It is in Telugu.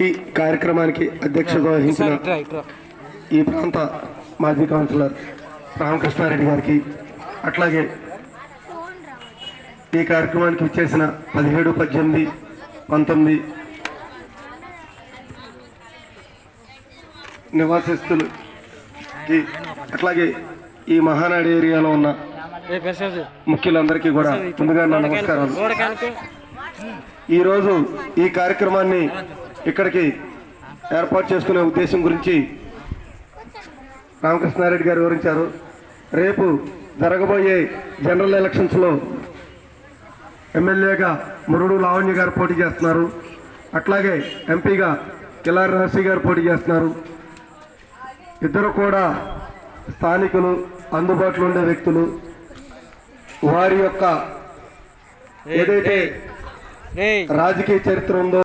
ఈ కార్యక్రమానికి అధ్యక్షత వహించిన ఈ ప్రాంత మాజీ కౌన్సిలర్ రామకృష్ణారెడ్డి గారికి, అట్లాగే ఈ కార్యక్రమానికి విచ్చేసిన 17, 18, 19 నివాసిస్తులకి, అట్లాగే ఈ మహానాడు ఏరియాలో ఉన్న ముఖ్యులందరికీ కూడా ముందుగా నా నమస్కారాలు. ఈరోజు ఈ కార్యక్రమాన్ని ఇక్కడికి ఏర్పాటు చేసుకునే ఉద్దేశం గురించి రామకృష్ణారెడ్డి గారు వివరించారు. రేపు జరగబోయే జనరల్ ఎలక్షన్స్లో ఎమ్మెల్యేగా మురుడు లావణ్య గారు పోటీ చేస్తున్నారు. అట్లాగే ఎంపీగా కిలారి నర్సీ గారు పోటీ చేస్తున్నారు. ఇద్దరు కూడా స్థానికులు, అందుబాటులో ఉండే వ్యక్తులు. వారి యొక్క ఏదైతే రాజకీయ చరిత్ర ఉందో